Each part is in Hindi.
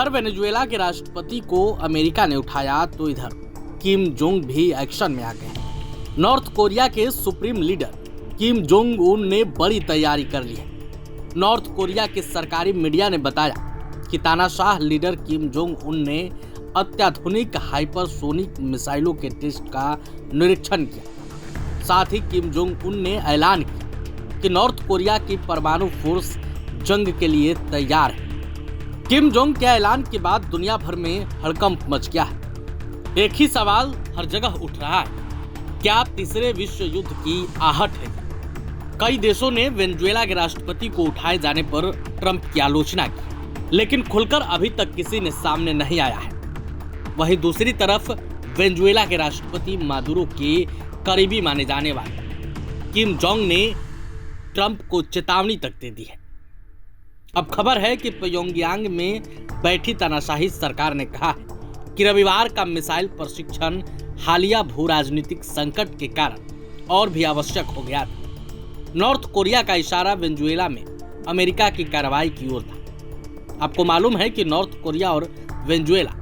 उधर वेनेजुएला के राष्ट्रपति को अमेरिका ने उठाया तो इधर किम जोंग भी एक्शन में आ गए हैं। नॉर्थ कोरिया के supreme leader Kim Jong Un ने बड़ी तैयारी कर ली है। नॉर्थ कोरिया के सरकारी मीडिया ने बताया कि तानाशाह लीडर किम जोंग उन ने अत्याधुनिक हाइपरसोनिक मिसाइलों के टेस्ट का निरीक्षण किया। साथ ही किम जोंग उन ने ऐलान किया कि नॉर्थ कोरिया की परमाणु फोर्स जंग के लिए तैयार है। किम जोंग के ऐलान के बाद दुनिया भर में हड़कंप मच गया है। एक ही सवाल हर जगह उठ रहा है, क्या तीसरे विश्व युद्ध की आहट है? कई देशों ने वेनेजुएला के राष्ट्रपति को उठाए जाने पर ट्रंप की आलोचना की, लेकिन खुलकर अभी तक किसी ने सामने नहीं आया है। वहीं दूसरी तरफ वेनेजुएला के राष्ट्रपति मादुरो के करीबी माने जाने वाले किम जोंग ने ट्रंप को चेतावनी तक दे दी है। अब खबर है कि प्योंगयांग में बैठी तानाशाही सरकार ने कहा है कि रविवार का मिसाइल प्रशिक्षण हालिया भू राजनीतिक संकट के कारण और भी आवश्यक हो गया था। नॉर्थ कोरिया का इशारा वेनेजुएला में अमेरिका की कार्रवाई की ओर था। आपको मालूम है कि नॉर्थ कोरिया और वेनेजुएला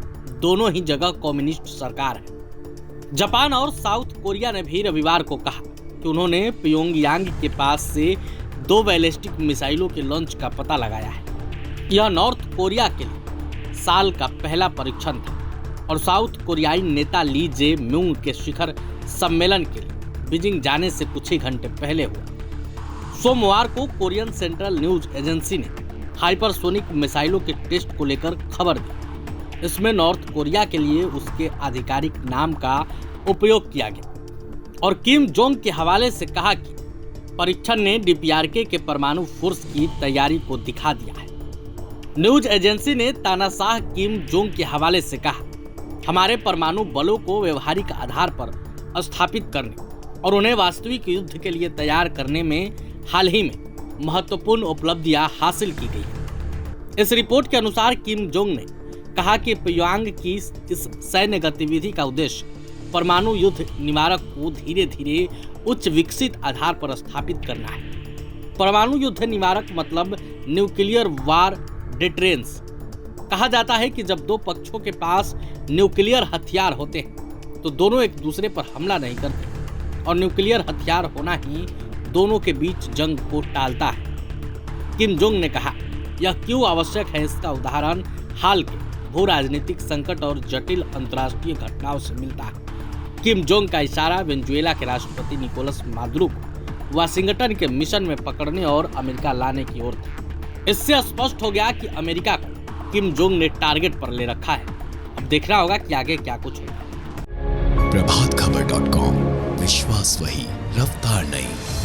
दोनों ही जगह कम्युनिस्ट सरकार है। जापान और साउथ कोरिया ने भी रविवार को कहा कि उन्होंने प्योंगयांग के पास से 2 बैलिस्टिक मिसाइलों के लॉन्च का पता लगाया है। यह नॉर्थ कोरिया के लिए साल का पहला परीक्षण था और साउथ कोरियाई नेता ली जे म्यूंग के शिखर सम्मेलन के लिए बीजिंग जाने से कुछ ही घंटे पहले हुआ। सोमवार को कोरियन सेंट्रल न्यूज एजेंसी ने हाइपरसोनिक मिसाइलों के टेस्ट को लेकर खबर दी। इसमें नॉर्थ कोरिया के लिए उसके आधिकारिक नाम का उपयोग किया गया और किम जोंग के हवाले से कहा कि परीक्षण ने डीपीआरके के परमाणु फोर्स की तैयारी को दिखा दिया है। न्यूज एजेंसी ने तानाशाह किम जोंग के हवाले से कहा, हमारे परमाणु बलों को व्यवहारिक आधार पर स्थापित करने और उन्हें वास्तविक युद्ध के लिए तैयार करने में हाल ही में महत्वपूर्ण उपलब्धियां हासिल की गई। इस रिपोर्ट के अनुसार किम जोंग ने कहा कि प्योंगयांग की इस सैन्य गतिविधि का उद्देश्य परमाणु युद्ध निवारक को धीरे धीरे उच्च विकसित आधार पर स्थापित करना है। परमाणु युद्ध निवारक मतलब न्यूक्लियर वार डिटरेंस। कहा जाता है कि जब दो पक्षों के पास न्यूक्लियर हथियार होते हैं तो दोनों एक दूसरे पर हमला नहीं करते और न्यूक्लियर हथियार होना ही दोनों के बीच जंग को टालता है। किम जोंग ने कहा, यह क्यों आवश्यक है इसका उदाहरण हाल के भू राजनीतिक संकट और जटिल अंतर्राष्ट्रीय घटनाओं से मिलता है। किम जोंग का इशारा वेनेजुएला के राष्ट्रपति निकोलस मादुरो को वाशिंगटन के मिशन में पकड़ने और अमेरिका लाने की ओर था। इससे स्पष्ट हो गया कि अमेरिका को किम जोंग ने टारगेट पर ले रखा है। अब देखना होगा कि आगे क्या कुछ होगा। प्रभातखबर.com, विश्वास वही, रफ्तार नहीं।